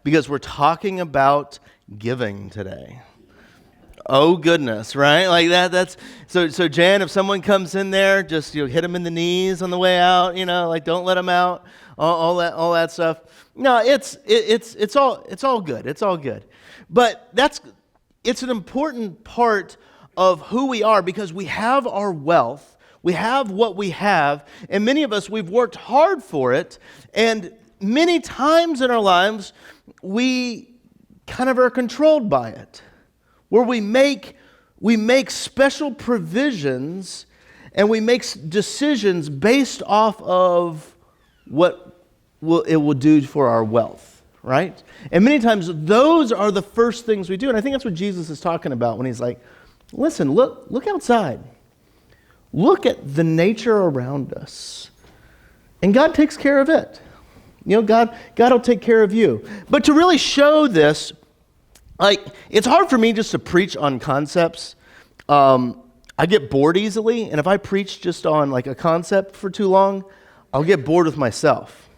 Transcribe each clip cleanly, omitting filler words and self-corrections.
because we're talking about giving today. Oh goodness, right? Like that's so Jan, if someone comes in there, just hit them in the knees on the way out, like don't let them out, all that stuff. No, it's all good. It's all good. But it's an important part of who we are, because we have our wealth, we have what we have, and many of us, we've worked hard for it, and many times in our lives, we kind of are controlled by it, where we make special provisions and we make decisions based off of what it will do for our wealth, right? And many times those are the first things we do. And I think that's what Jesus is talking about when he's like, listen, look outside. Look at the nature around us. And God takes care of it. God will take care of you. But to really show this, it's hard for me just to preach on concepts. I get bored easily, and if I preach just on a concept for too long, I'll get bored with myself.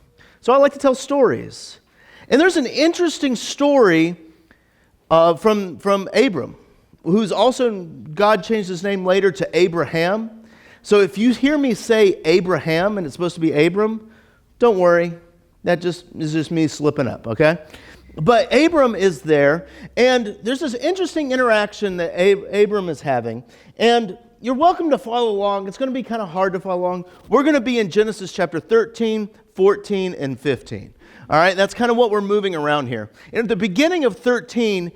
So I like to tell stories. And there's an interesting story from Abram, who's also, God changed his name later to Abraham. So if you hear me say Abraham and it's supposed to be Abram, don't worry. That is just me slipping up, okay? But Abram is there, and there's this interesting interaction that Abram is having. And you're welcome to follow along. It's going to be kind of hard to follow along. We're going to be in Genesis chapter 13, 14, and 15. All right, that's kind of what we're moving around here. And at the beginning of 13,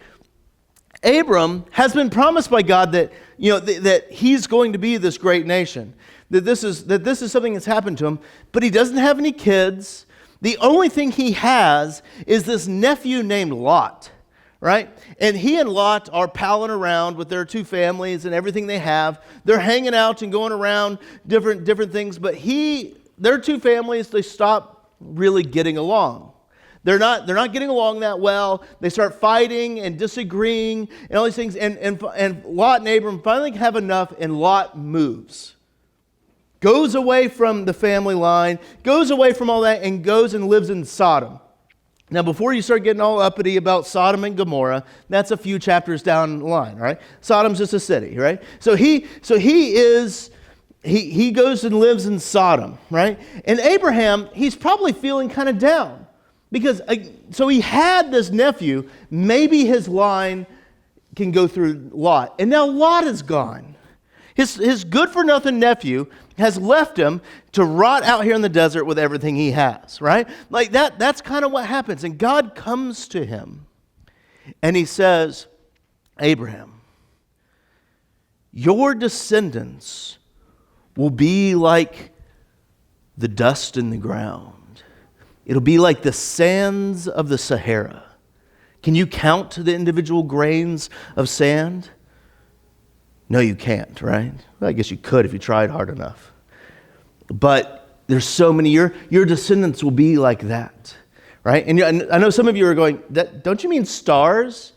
Abram has been promised by God that that he's going to be this great nation. That this is something that's happened to him, but he doesn't have any kids. The only thing he has is this nephew named Lot, right? And he and Lot are palling around with their two families and everything they have. They're hanging out and going around different things, but their two families, they stop really getting along. They're not getting along that well. They start fighting and disagreeing and all these things. And Lot and Abram finally have enough, and Lot moves. Goes away from the family line, goes away from all that, and goes and lives in Sodom. Now, before you start getting all uppity about Sodom and Gomorrah, that's a few chapters down the line, right? Sodom's just a city, right? So he goes and lives in Sodom, right? And Abraham, he's probably feeling kind of down. Because, so he had this nephew, maybe his line can go through Lot. And now Lot is gone. His good-for-nothing nephew has left him to rot out here in the desert with everything he has, right? Like that's kind of what happens. And God comes to him and he says, Abraham, your descendants will be like the dust in the ground. It'll be like the sands of the Sahara. Can you count the individual grains of sand? No, you can't, right? Well, I guess you could if you tried hard enough. But there's so many. Your descendants will be like that, right? And I know some of you are going, don't you mean stars?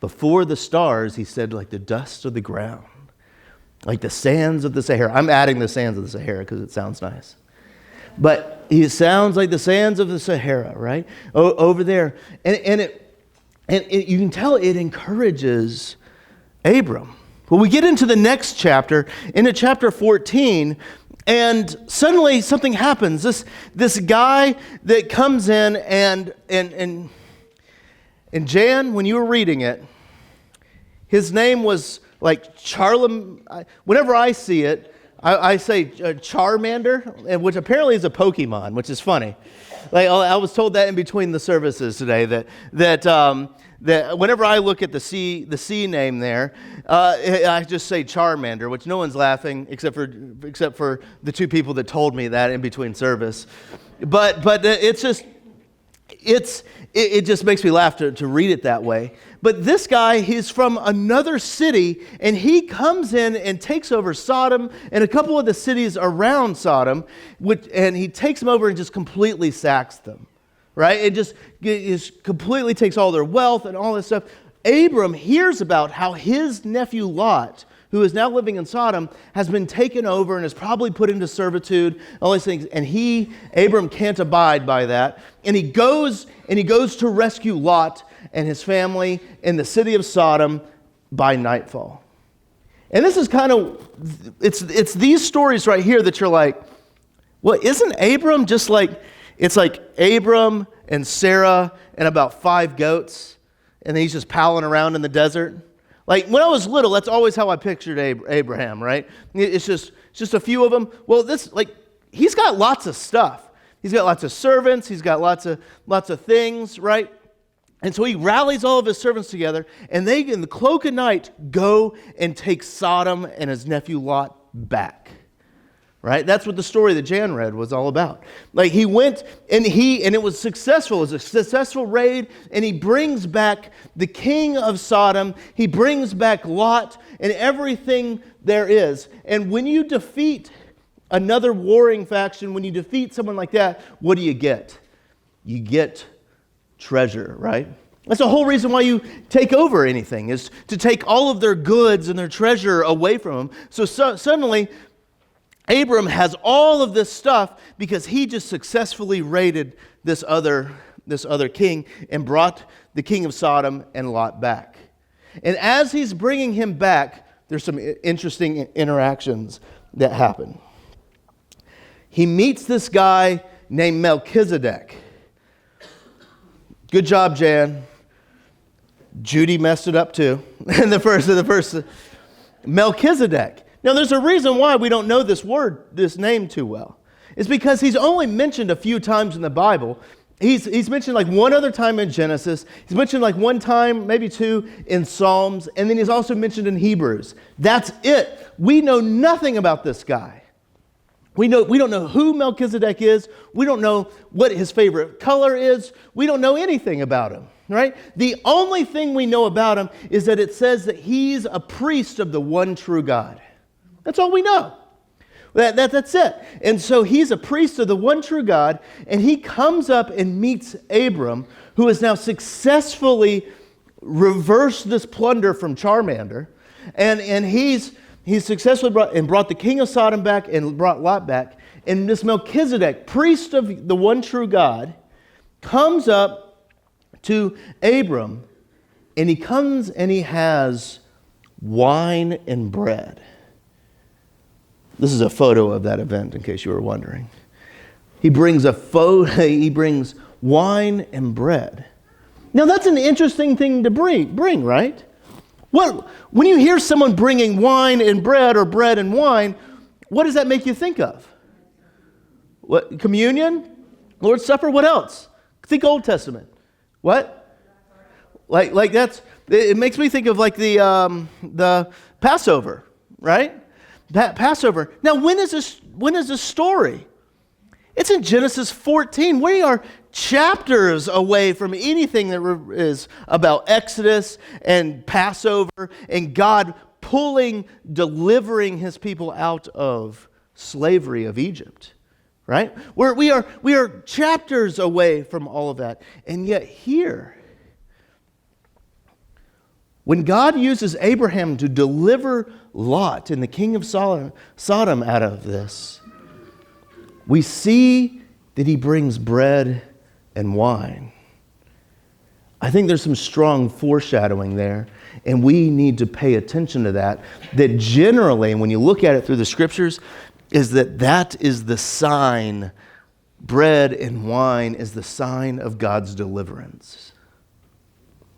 Before the stars, he said, like the dust of the ground, like the sands of the Sahara. I'm adding the sands of the Sahara because it sounds nice. But he sounds like the sands of the Sahara, right? Over there. And you can tell it encourages Abram. Well, we get into the next chapter, into chapter 14, and suddenly something happens. This guy that comes in and Jan, when you were reading it, his name was like whenever I see it, I say Charmander, which apparently is a Pokemon, which is funny. Like I was told that in between the services today that whenever I look at the C name there, I just say Charmander, which no one's laughing except for the two people that told me that in between service. But it just makes me laugh to read it that way. But this guy, he's from another city, and he comes in and takes over Sodom and a couple of the cities around Sodom, and he takes them over and just completely sacks them, right? It just completely takes all their wealth and all this stuff. Abram hears about how his nephew Lot who is now living in Sodom, has been taken over and is probably put into servitude, all these things. And Abram can't abide by that. And he goes to rescue Lot and his family in the city of Sodom by nightfall. And this is kind of, it's these stories right here that you're like, well, isn't Abram just like, it's like Abram and Sarah and about 5 goats, and then he's just palling around in the desert? Like, when I was little, that's always how I pictured Abraham, right? It's just a few of them. Well, he's got lots of stuff. He's got lots of servants. He's got lots of things, right? And so he rallies all of his servants together, and they, in the cloak of night, go and take Sodom and his nephew Lot back. Right? That's what the story that Jan read was all about. Like, he went and it was successful. It was a successful raid, and he brings back the king of Sodom. He brings back Lot and everything there is. And when you defeat another warring faction, when you defeat someone like that, what do you get? You get treasure, right? That's the whole reason why you take over anything, is to take all of their goods and their treasure away from them. So suddenly, Abram has all of this stuff because he just successfully raided this other king and brought the king of Sodom and Lot back. And as he's bringing him back, there's some interesting interactions that happen. He meets this guy named Melchizedek. Good job, Jan. Judy messed it up too. in the first Melchizedek. Now, there's a reason why we don't know this name too well. It's because he's only mentioned a few times in the Bible. He's mentioned like one other time in Genesis. He's mentioned like one time, maybe 2, in Psalms. And then he's also mentioned in Hebrews. That's it. We know nothing about this guy. We don't know who Melchizedek is. We don't know what his favorite color is. We don't know anything about him, right? The only thing we know about him is that it says that he's a priest of the one true God. That's all we know. That's it. And so he's a priest of the one true God, and he comes up and meets Abram, who has now successfully reversed this plunder from Charmander, and he's successfully brought the king of Sodom back and brought Lot back. And this Melchizedek, priest of the one true God, comes up to Abram, and he comes and he has wine and bread. This is a photo of that event, in case you were wondering. He brings wine and bread. Now, that's an interesting thing to bring, right? When you hear someone bringing wine and bread, or bread and wine, what does that make you think of? What? Communion? Lord's Supper? What else? Think Old Testament. What? Like that's, it makes me think of like the Passover, right? That Passover. Now, when is this story? It's in Genesis 14. We are chapters away from anything that is about Exodus and Passover and God delivering his people out of slavery of Egypt, right? We are chapters away from all of that. And yet here, when God uses Abraham to deliver Lot and the king of Sodom out of this, we see that he brings bread and wine. I think there's some strong foreshadowing there, and we need to pay attention to that. That generally, when you look at it through the scriptures, is that is the sign, bread and wine is the sign of God's deliverance.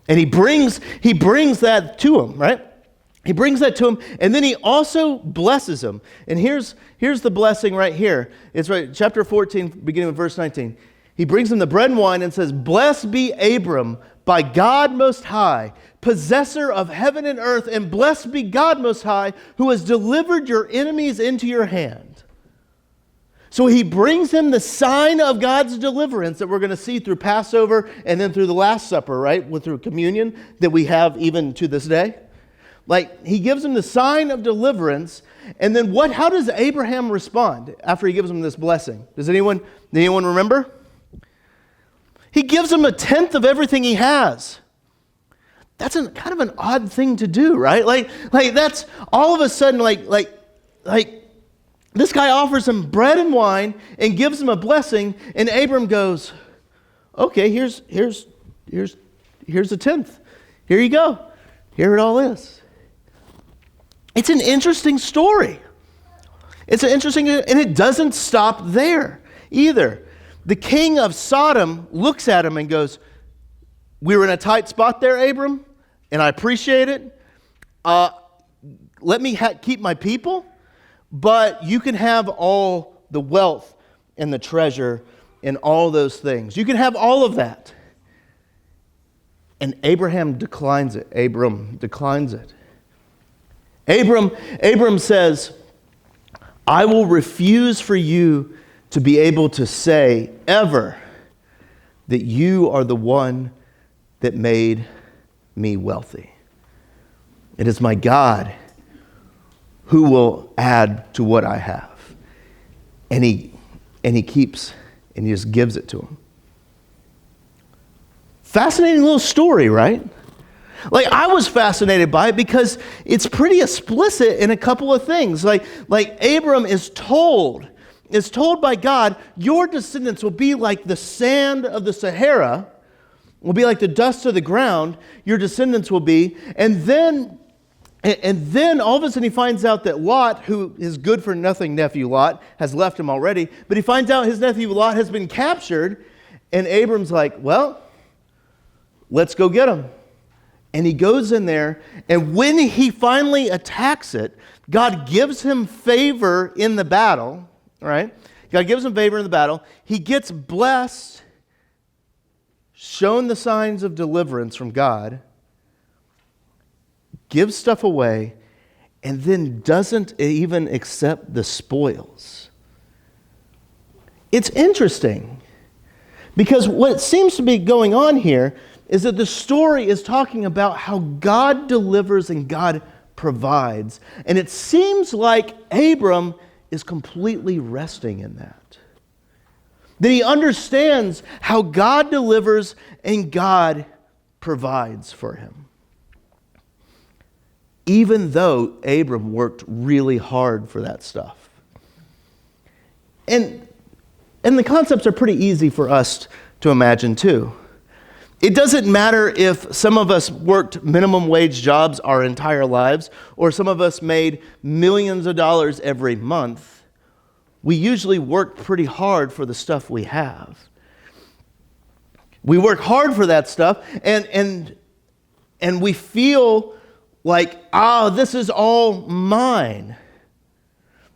And he brings that to him, right? He brings that to him, and then he also blesses him. And here's the blessing right here. It's right, chapter 14, beginning with verse 19. He brings him the bread and wine and says, "Blessed be Abram by God Most High, possessor of heaven and earth, and blessed be God Most High, who has delivered your enemies into your hand." So he brings him the sign of God's deliverance that we're going to see through Passover and then through the Last Supper, right? Through communion that we have even to this day. Like, he gives him the sign of deliverance, and then how does Abraham respond after he gives him this blessing? Does anyone remember? He gives him 1/10 of everything he has. That's kind of an odd thing to do, right? Like that's all of a sudden like this guy offers him bread and wine and gives him a blessing, and Abram goes, okay, here's a tenth. Here you go. Here it all is. It's an interesting story. And it doesn't stop there either. The king of Sodom looks at him and goes, we were in a tight spot there, Abram, and I appreciate it. Let me keep my people, but you can have all the wealth and the treasure and all those things. You can have all of that. And Abram declines it. Abram says, I will refuse for you to be able to say ever that you are the one that made me wealthy. It is my God who will add to what I have. And he keeps, and he just gives it to him. Fascinating little story, right? Like, I was fascinated by it because it's pretty explicit in a couple of things. Like Abram is told by God, your descendants will be like the sand of the Sahara, will be like the dust of the ground, your descendants will be. And then all of a sudden he finds out that Lot, who is good for nothing nephew Lot, has left him already, but he finds out his nephew Lot has been captured, and Abram's like, well, let's go get him. And he goes in there, and when he finally attacks it, God gives him favor in the battle, right? God gives him favor in the battle. He gets blessed, shown the signs of deliverance from God, gives stuff away, and then doesn't even accept the spoils. It's interesting, because what seems to be going on here is that the story is talking about how God delivers and God provides. And it seems like Abram is completely resting in that. That he understands how God delivers and God provides for him. Even though Abram worked really hard for that stuff. And the concepts are pretty easy for us to imagine too. It doesn't matter if some of us worked minimum wage jobs our entire lives, or some of us made millions of dollars every month. We usually work pretty hard for the stuff we have. We work hard for that stuff, and we feel like, this is all mine.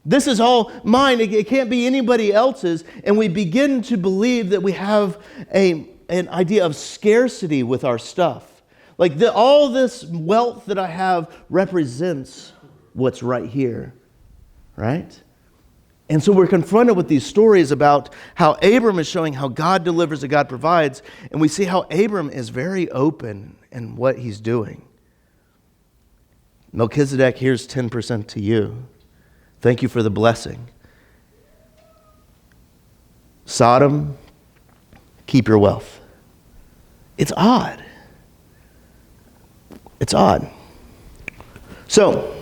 This is all mine. It can't be anybody else's. And we begin to believe that we have an idea of scarcity with our stuff. Like all this wealth that I have represents what's right here, right? And so we're confronted with these stories about how Abram is showing how God delivers and God provides, and we see how Abram is very open in what he's doing. Melchizedek, here's 10% to you. Thank you for the blessing. Sodom, keep your wealth. It's odd. It's odd. So,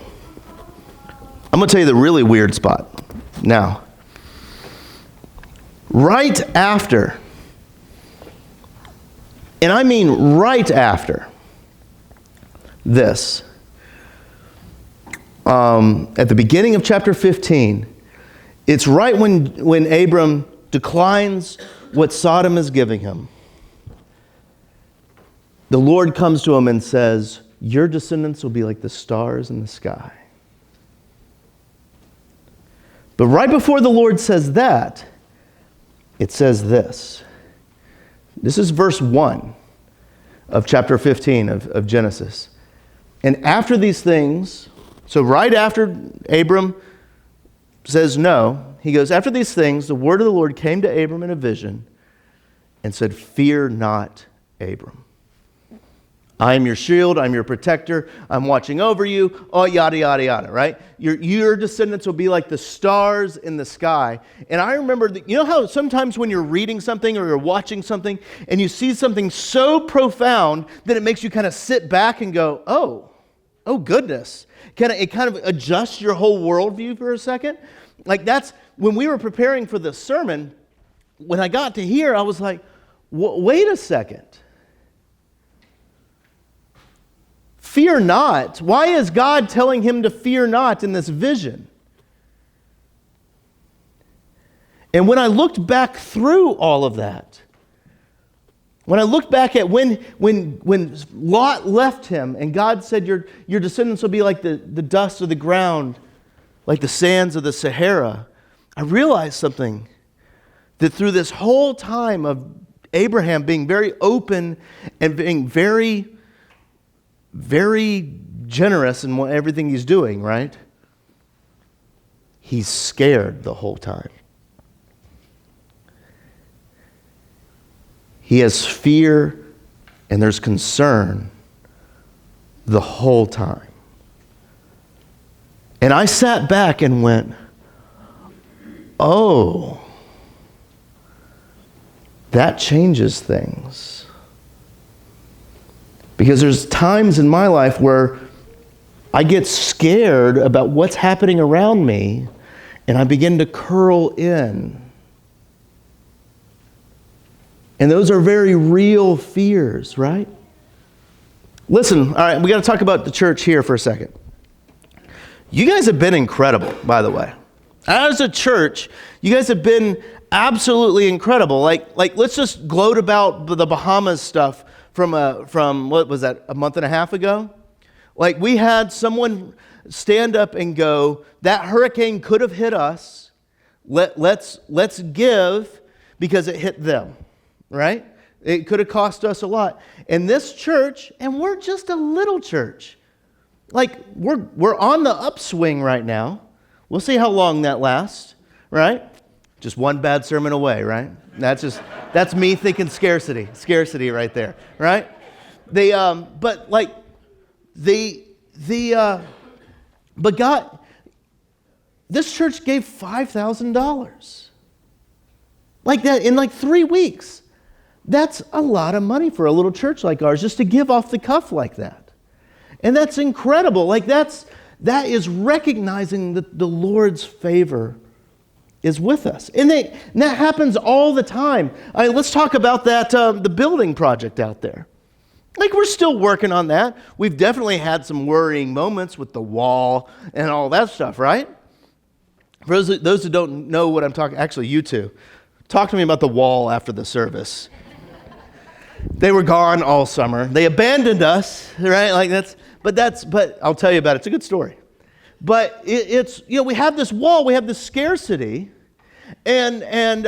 I'm going to tell you the really weird spot. Now, right after, and I mean right after this, at the beginning of chapter 15, it's right when Abram declines what Sodom is giving him. The Lord comes to him and says, your descendants will be like the stars in the sky. But right before the Lord says that, it says this. This is verse 1 of chapter 15 of Genesis. And after these things, so right after Abram says no, he goes, after these things, the word of the Lord came to Abram in a vision and said, fear not, Abram. I am your shield, I'm your protector, I'm watching over you, oh, yada, yada, yada, right? Your descendants will be like the stars in the sky. And I remember, you know how sometimes when you're reading something or you're watching something and you see something so profound that it makes you kind of sit back and go, oh goodness. It kind of adjusts your whole worldview for a second. Like that's, when we were preparing for this sermon, when I got to here, I was like, wait a second. Fear not. Why is God telling him to fear not in this vision? And when I looked back through all of that, when I looked back at when Lot left him and God said your descendants will be like the dust of the ground, like the sands of the Sahara, I realized something, that through this whole time of Abraham being very open and being very, very generous in everything he's doing, right? He's scared the whole time. He has fear and there's concern the whole time. And I sat back and went, oh, that changes things. Because there's times in my life where I get scared about what's happening around me and I begin to curl in. And those are very real fears, right? Listen, all right, we got to talk about the church here for a second. You guys have been incredible, by the way. As a church, you guys have been absolutely incredible. Like let's just gloat about the Bahamas stuff from what was that, a month and a half ago? Like we had someone stand up and go, that hurricane could have hit us. Let's give because it hit them. Right? It could have cost us a lot. And this church, and we're just a little church. Like we're on the upswing right now. We'll see how long that lasts, right? Just one bad sermon away, right? That's me thinking scarcity right there, right? But God, this church gave $5,000. Like that in like 3 weeks. That's a lot of money for a little church like ours, just to give off the cuff like that. And that's incredible. Like that is recognizing that the Lord's favor is with us. And that happens all the time. Let's talk about that, the building project out there. Like we're still working on that. We've definitely had some worrying moments with the wall and all that stuff, right? For those who don't know what I'm talking, actually you two, talk to me about the wall after the service. They were gone all summer. They abandoned us, right? But I'll tell you about it. It's a good story. But it's we have this wall, we have this scarcity, and it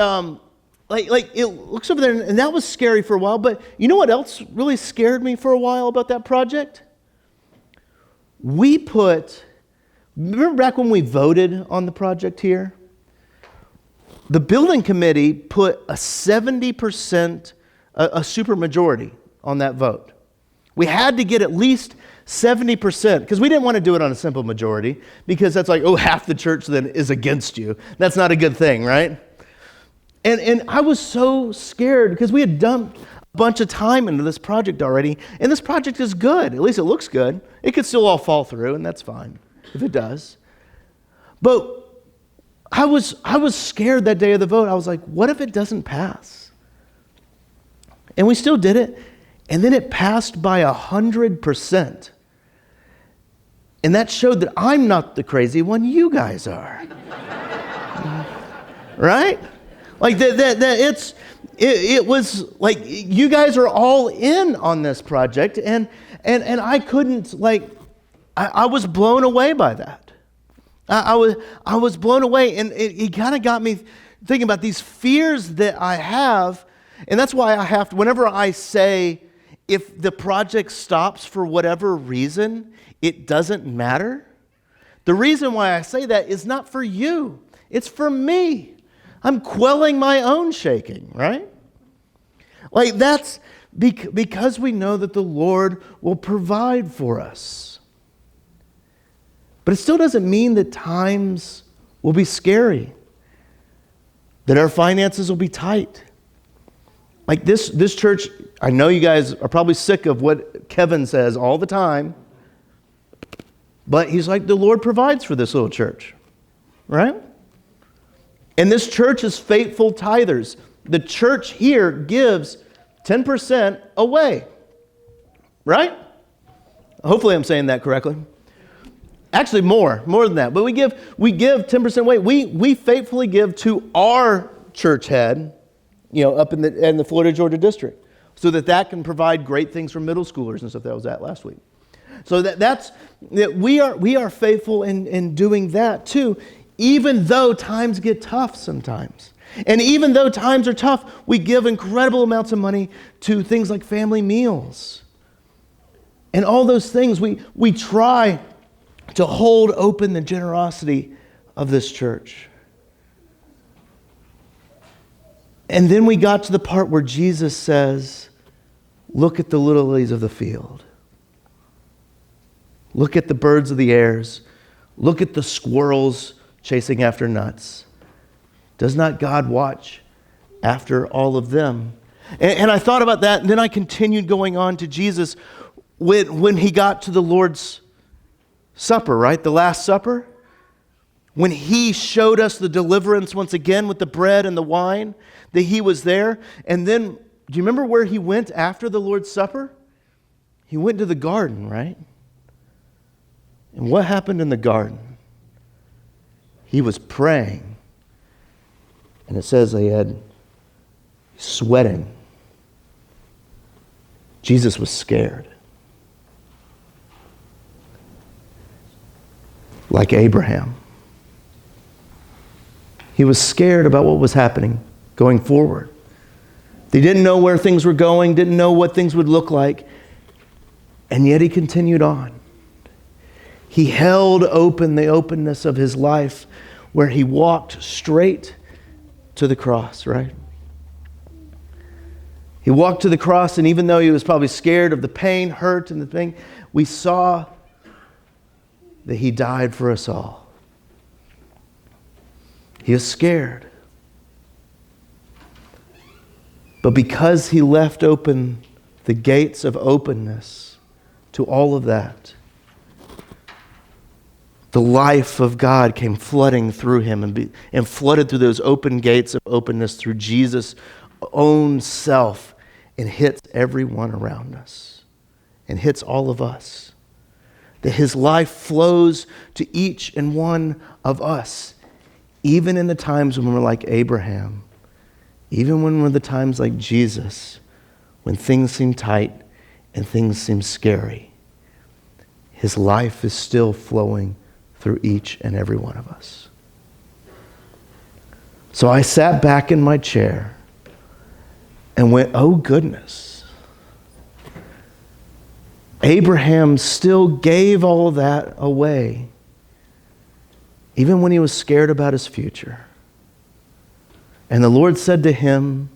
looks over there, and that was scary for a while. But you know what else really scared me for a while about that project? Remember back when we voted on the project here? The building committee put a 70%, a supermajority on that vote. We had to get at least 70%, because we didn't want to do it on a simple majority, because that's like, half the church then is against you. That's not a good thing, right? And I was so scared, because we had dumped a bunch of time into this project already, and this project is good. At least it looks good. It could still all fall through, and that's fine if it does. But I was scared that day of the vote. I was like, what if it doesn't pass? And we still did it. And then it passed by 100%. And that showed that I'm not the crazy one, you guys are. Right? Like it was like you guys are all in on this project, and I couldn't, I was blown away by that. I was blown away, and it kind of got me thinking about these fears that I have. And that's why I have to, whenever I say, if the project stops for whatever reason, it doesn't matter. The reason why I say that is not for you. It's for me. I'm quelling my own shaking, right? Like that's Because we know that the Lord will provide for us. But it still doesn't mean that times will be scary, that our finances will be tight. Like this church, I know you guys are probably sick of what Kevin says all the time, but he's like, the Lord provides for this little church, right? And this church is faithful tithers. The church here gives 10% away, right? Hopefully I'm saying that correctly. Actually, more than that. But we give 10% away. We faithfully give to our church head, up in the Florida, Georgia district, so that can provide great things for middle schoolers and stuff. That was that last week. So that we are faithful in doing that too, even though times get tough sometimes. And even though times are tough, we give incredible amounts of money to things like family meals. And all those things, we try to hold open the generosity of this church. And then we got to the part where Jesus says, look at the little lilies of the field. Look at the birds of the airs. Look at the squirrels chasing after nuts. Does not God watch after all of them? And I thought about that, and then I continued going on to Jesus when he got to the Lord's Supper, right? The Last Supper. When he showed us the deliverance once again with the bread and the wine, that he was there. And then, do you remember where he went after the Lord's Supper? He went to the garden, right? And what happened in the garden? He was praying. And it says he had sweating. Jesus was scared. Like Abraham. He was scared about what was happening going forward. They didn't know where things were going, didn't know what things would look like, and yet he continued on. He held open the openness of his life where he walked straight to the cross, right? He walked to the cross, and even though he was probably scared of the pain, hurt, and the thing, we saw that he died for us all. He was scared. But because he left open the gates of openness to all of that, the life of God came flooding through him and flooded through those open gates of openness through Jesus' own self and hits everyone around us and hits all of us. That his life flows to each and one of us, even in the times when we're like Abraham, even when we're the times like Jesus, when things seem tight and things seem scary. His life is still flowing through each and every one of us. So I sat back in my chair and went, oh goodness. Abraham still gave all that away, even when he was scared about his future. And the Lord said to him,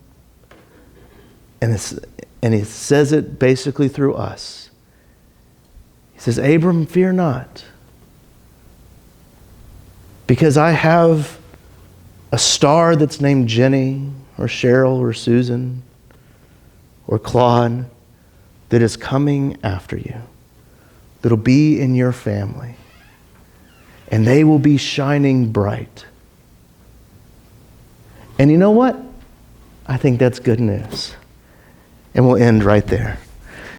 and he says it basically through us. He says, Abram, fear not, because I have a star that's named Jenny or Cheryl or Susan or Claude that is coming after you, that'll be in your family, and they will be shining bright. And you know what? I think that's good news. And we'll end right there.